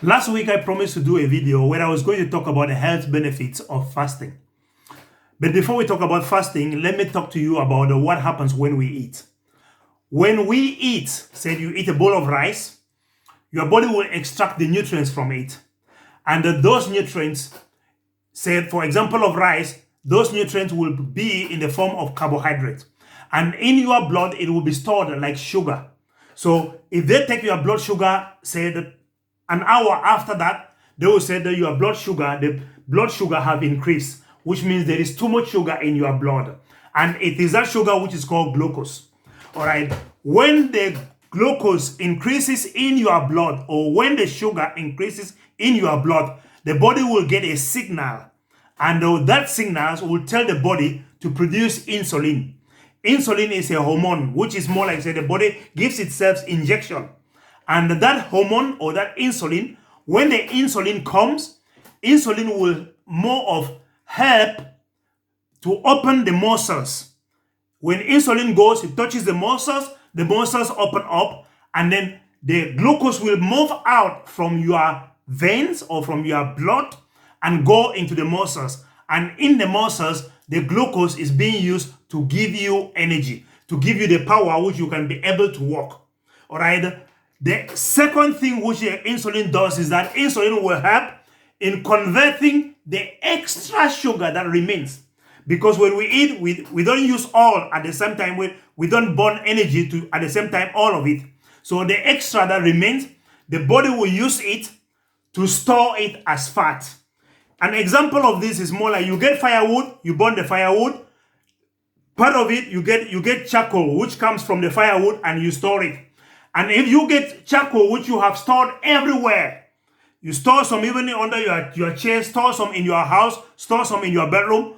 Last week, I promised to do a video where I was going to talk about the health benefits of fasting. But before we talk about fasting, let me talk to you about what happens when we eat. When we eat, say you eat a bowl of rice, your body will extract the nutrients from it. And those nutrients, say for example of rice, those nutrients will be in the form of carbohydrate. And in your blood, it will be stored like sugar. So if they take your blood sugar, say that an hour after that, they will say that your the blood sugar have increased, which means there is too much sugar in your blood. And it is that sugar which is called glucose. All right. When the glucose increases in your blood, or when the sugar increases in your blood, the body will get a signal. And that signals will tell the body to produce insulin. Insulin is a hormone, which is more like, say, the body gives itself injection. And that hormone or that insulin, when the insulin comes, insulin will more of help to open the muscles. When insulin goes, it touches the muscles open up, and then the glucose will move out from your veins or from your blood and go into the muscles. And in the muscles, the glucose is being used to give you energy, to give you the power which you can be able to walk. All right. The second thing which the insulin does is that insulin will help in converting the extra sugar that remains. Because when we eat, we don't use all at the same time. We don't burn energy to at the same time, all of it. So the extra that remains, the body will use it to store it as fat. An example of this is more like you get firewood, you burn the firewood. Part of it, you get charcoal, which comes from the firewood, and you store it. And if you get charcoal, which you have stored everywhere, you store some even under your chair, store some in your house, store some in your bedroom,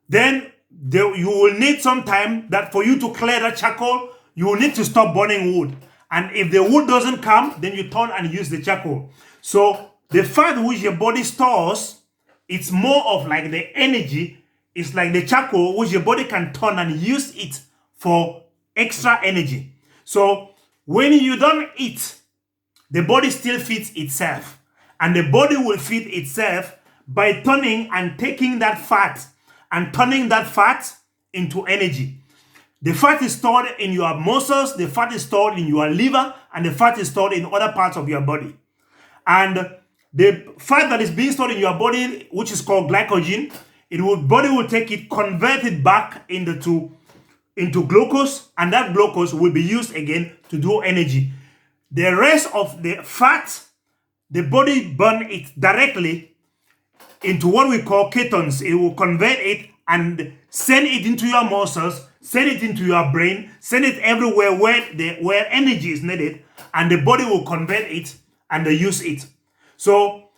then you will need some time that for you to clear that charcoal, you will need to stop burning wood. And if the wood doesn't come, then you turn and use the charcoal. So the fat which your body stores, it's more of like the energy. It's like the charcoal which your body can turn and use it for extra energy. So when you don't eat, the body still feeds itself. And the body will feed itself by turning and taking that fat and turning that fat into energy. The fat is stored in your muscles, the fat is stored in your liver, and the fat is stored in other parts of your body. And the fat that is being stored in your body, which is called glycogen, body will take it, convert it back into glucose, and that glucose will be used again to do energy. The rest of the fat, the body burn it directly into what we call ketones. It will convert it and send it into your muscles, send it into your brain, send it everywhere where energy is needed, and the body will convert it and they use it. So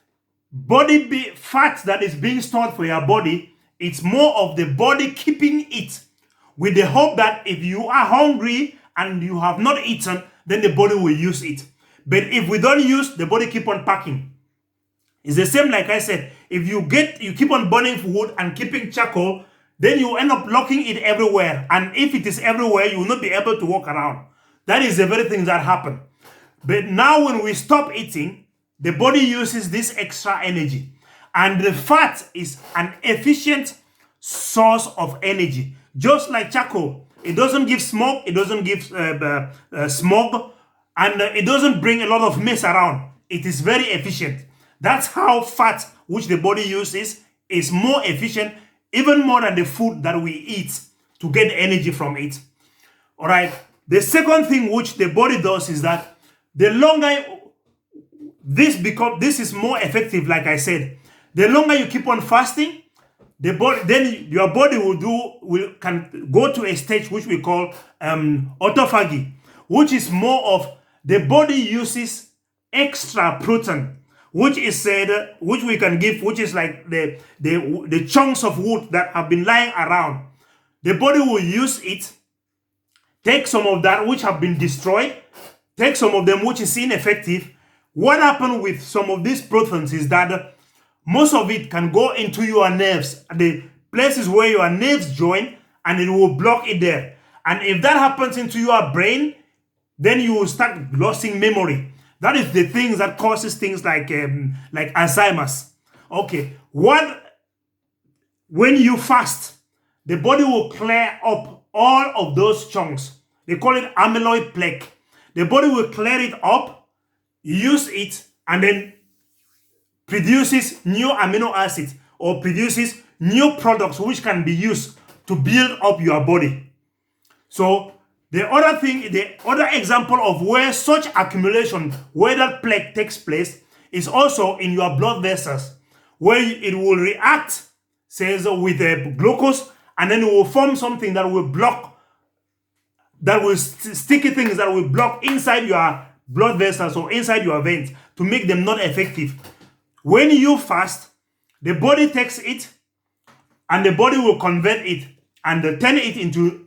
fat that is being stored for your body, it's more of the body keeping it, with the hope that if you are hungry and you have not eaten, then the body will use it. But if we don't use, the body keep on packing. It's the same like I said. If you keep on burning wood and keeping charcoal, then you end up locking it everywhere. And if it is everywhere, you will not be able to walk around. That is the very thing that happen. But now when we stop eating, the body uses this extra energy. And the fat is an efficient source of energy. Just like charcoal, it doesn't give smoke, it doesn't give smog, and it doesn't bring a lot of mess around. It is very efficient. That's how fat, which the body uses, is more efficient, even more than the food that we eat to get energy from it. All right. The second thing which the body does is that the longer this is more effective, like I said, the longer you keep on fasting, then your body can go to a stage which we call autophagy, which is more of the body uses extra protein, which we can give, which is like the chunks of wood that have been lying around. The body will use it, take some of that which have been destroyed, take some of them which is ineffective. What happens with some of these proteins is that most of it can go into your nerves, the places where your nerves join, and it will block it there. And if that happens into your brain, then you will start losing memory. That is the things that causes things like Alzheimer's. Okay, when you fast, the body will clear up all of those chunks. They call it amyloid plaque. The body will clear it up, use it, and then produces new amino acids or produces new products which can be used to build up your body. So the other example of where such accumulation, where that plaque takes place, is also in your blood vessels, where it will react, says, with the glucose, and then it will form something that will block, sticky things that will block inside your blood vessels or inside your veins to make them not effective. When you fast, the body takes it and the body will convert it and turn it into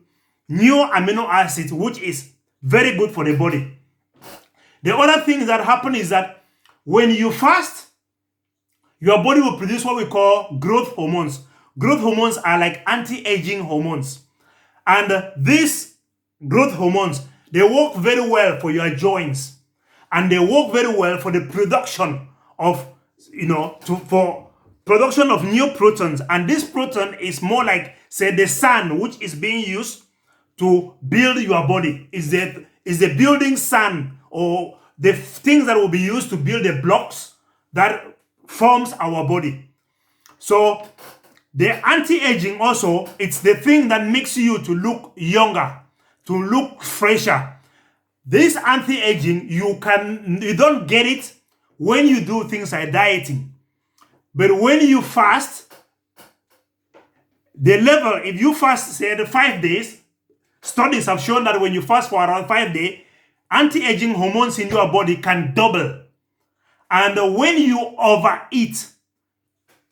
new amino acids, which is very good for the body. The other thing that happen is that when you fast, your body will produce what we call growth hormones. Growth hormones are like anti-aging hormones. And these growth hormones, they work very well for your joints. And they work very well for the production of, for production of new proteins. And this protein is more like, say, the sand, which is being used to build your body. Is the building sand or the things that will be used to build the blocks that forms our body. So the anti-aging also, it's the thing that makes you to look younger, to look fresher. This anti-aging, you don't get it when you do things like dieting. But when you fast, the level, if you fast, say, the 5 days, studies have shown that when you fast for around 5 days, anti-aging hormones in your body can double. And when you overeat,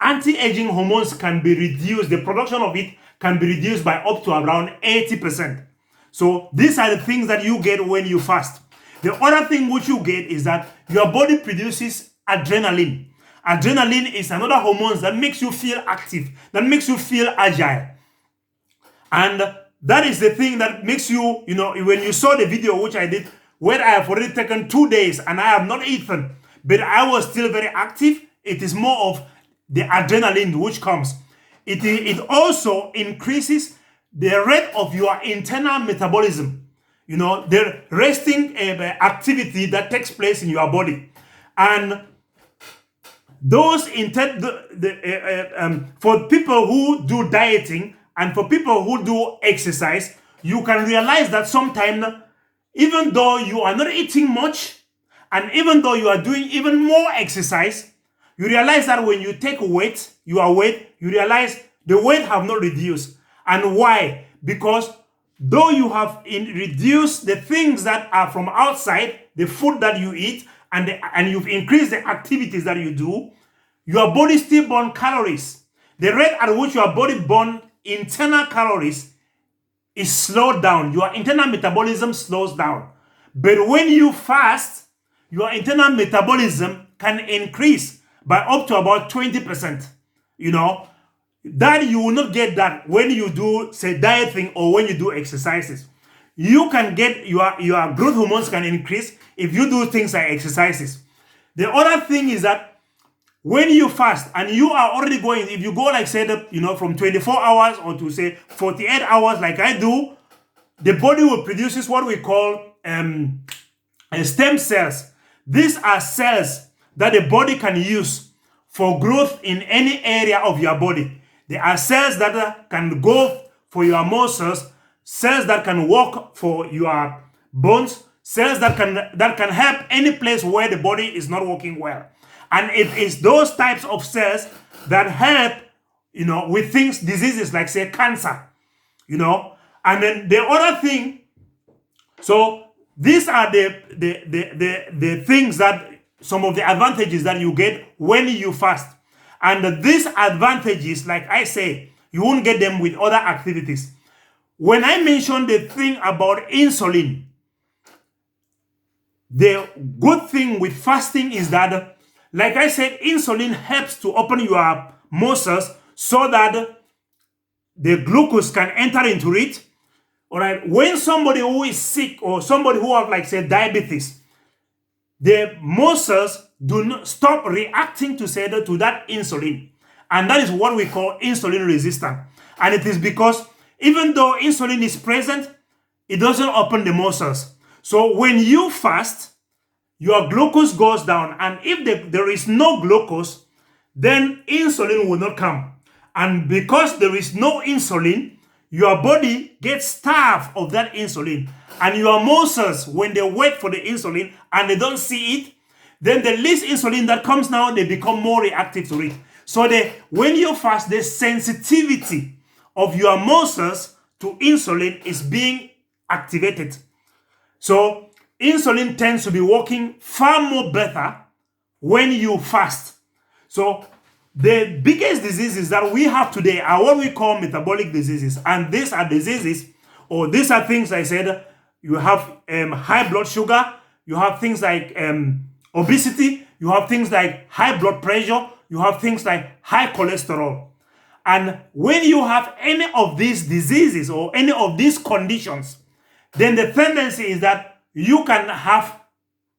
anti-aging hormones can be reduced. The production of it can be reduced by up to around 80%. So these are the things that you get when you fast. The other thing which you get is that your body produces adrenaline. Adrenaline is another hormone that makes you feel active, that makes you feel agile. And that is the thing that makes you, when you saw the video which I did, where I have already taken 2 days and I have not eaten, but I was still very active, it is more of the adrenaline which comes. It also increases the rate of your internal metabolism, the resting activity that takes place in your body. And those for people who do dieting and for people who do exercise, you can realize that sometimes, even though you are not eating much, and even though you are doing even more exercise, you realize that when you take weight, you realize the weight have not reduced. And why? Because though you have reduced the things that are from outside, the food that you eat, and you've increased the activities that you do, your body still burns calories. The rate at which your body burns internal calories is slowed down. Your internal metabolism slows down. But when you fast, your internal metabolism can increase by up to about 20%. That you will not get that when you do, say, dieting or when you do exercises. You can get your growth hormones can increase if you do things like exercises. The other thing is that when you fast and you are already going, if you go like, say, from 24 hours or to say 48 hours like I do, the body will produce what we call stem cells. These are cells that the body can use for growth in any area of your body. There are cells that can go for your muscles, cells that can work for your bones, cells that can help any place where the body is not working well. And it is those types of cells that help, with diseases like, say, cancer, And then the other thing, so these are the things that, some of the advantages that you get when you fast. And these advantages, like I say, you won't get them with other activities. When I mentioned the thing about insulin, the good thing with fasting is that, like I said, insulin helps to open your muscles so that the glucose can enter into it. All right. When somebody who is sick or somebody who have, like, say, diabetes, the muscles do not stop reacting to that insulin. And that is what we call insulin resistant. And it is because even though insulin is present, it doesn't open the muscles. So when you fast, your glucose goes down. And if there is no glucose, then insulin will not come. And because there is no insulin, your body gets starved of that insulin. And your muscles, when they wait for the insulin and they don't see it, then the least insulin that comes now, they become more reactive to it. So when you fast, the sensitivity of your muscles to insulin is being activated. So insulin tends to be working far more better when you fast. So the biggest diseases that we have today are what we call metabolic diseases. And these are diseases, or these are things I said, you have high blood sugar, you have things like obesity, you have things like high blood pressure, you have things like high cholesterol. And when you have any of these diseases or any of these conditions, then the tendency is that you can have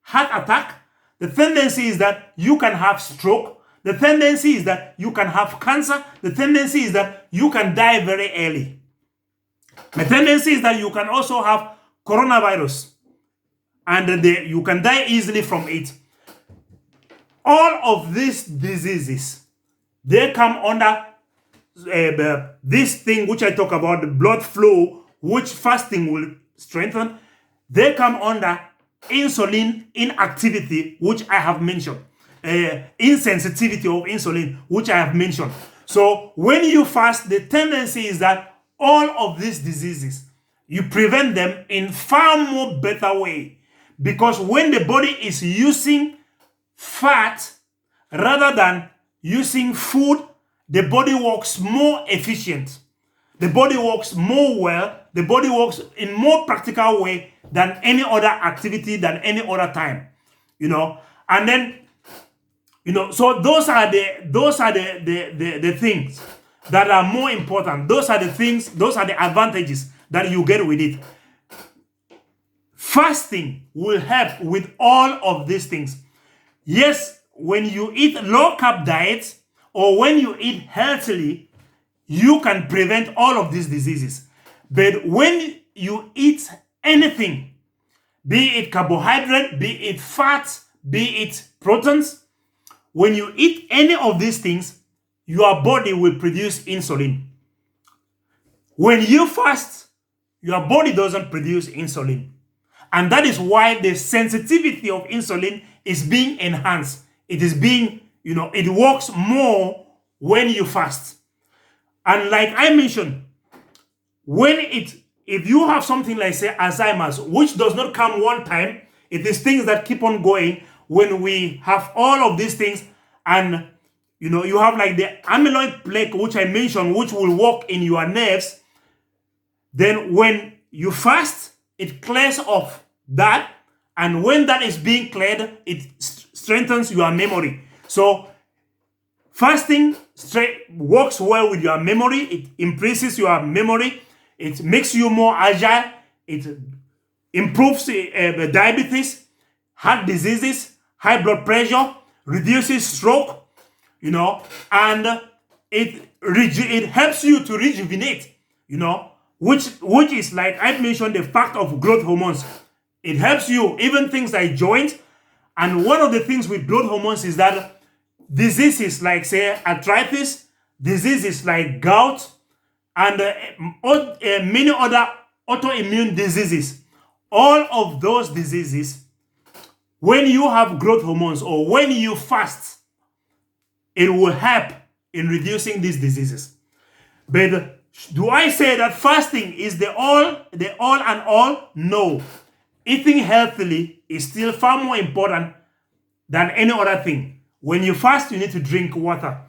heart attack. The tendency is that you can have stroke. The tendency is that you can have cancer. The tendency is that you can die very early. The tendency is that you can also have coronavirus, and you can die easily from it. All of these diseases, they come under this thing which I talk about, the blood flow, which fasting will strengthen. They come under insulin inactivity, which I have mentioned. Insensitivity of insulin, which I have mentioned. So when you fast, the tendency is that all of these diseases, you prevent them in far more better way. Because when the body is using fat rather than using food, the body works more efficient. The body works more well. The body works in more practical way than any other activity, than any other time. And then so those are the things that are more important. Those are the advantages that you get with it. Fasting will help with all of these things. Yes, when you eat low-carb diets or when you eat healthily, you can prevent all of these diseases. But when you eat anything, be it carbohydrate, be it fat, be it proteins, when you eat any of these things, your body will produce insulin. When you fast, your body doesn't produce insulin. And that is why the sensitivity of insulin is being enhanced. It is being, it works more when you fast. And like I mentioned, if you have something like, say, Alzheimer's, which does not come one time, it is things that keep on going. When we have all of these things, and you have like the amyloid plaque, which I mentioned, which will work in your nerves, then when you fast, it clears off that, and when that is being cleared, it strengthens your memory. So fasting works well with your memory. It increases your memory. It makes you more agile. It improves diabetes, heart diseases, high blood pressure, reduces stroke, and it helps you to rejuvenate, which is, like I mentioned, the fact of growth hormones. It helps you, even things like joints. And one of the things with growth hormones is that diseases like, say, arthritis, diseases like gout, and many other autoimmune diseases, all of those diseases, when you have growth hormones or when you fast, it will help in reducing these diseases. But do I say that fasting is the all and all? No. Eating healthily is still far more important than any other thing. When you fast, you need to drink water.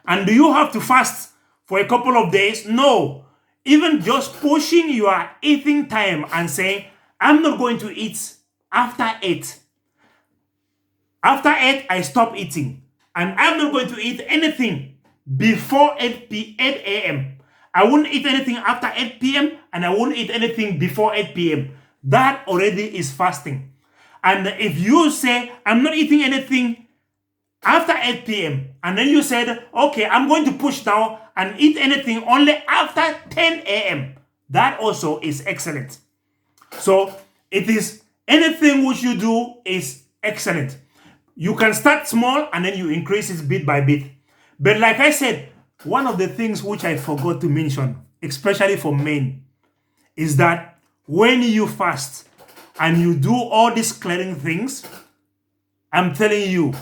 And do you have to fast for a couple of days? No. Even just pushing your eating time and saying, I'm not going to eat after 8. After 8, I stop eating. And I'm not going to eat anything before 8 a.m. I won't eat anything after 8 p.m. and I won't eat anything before 8 p.m. That already is fasting. And if you say, I'm not eating anything after 8 p.m., and then you said, okay, I'm going to push now and eat anything only after 10 a.m., that also is excellent. So it is anything which you do is excellent. You can start small and then you increase it bit by bit. But like I said, one of the things which I forgot to mention, especially for men, is that when you fast and you do all these clearing things, I'm telling you,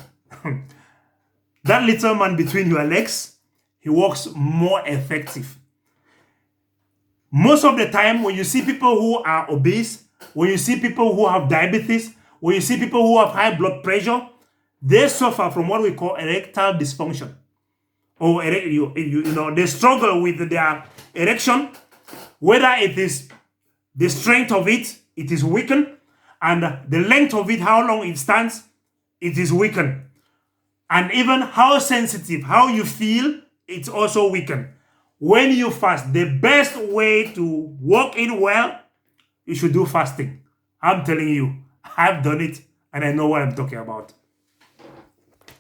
that little man between your legs, he works more effective. Most of the time, when you see people who are obese, when you see people who have diabetes, when you see people who have high blood pressure, they suffer from what we call erectile dysfunction. Or they struggle with their erection, whether it is the strength of it is weakened, and the length of it, how long it stands, it is weakened. And even how sensitive, how you feel, it's also weakened. When you fast, the best way to walk in well, you should do fasting. I'm telling you, I've done it and I know what I'm talking about.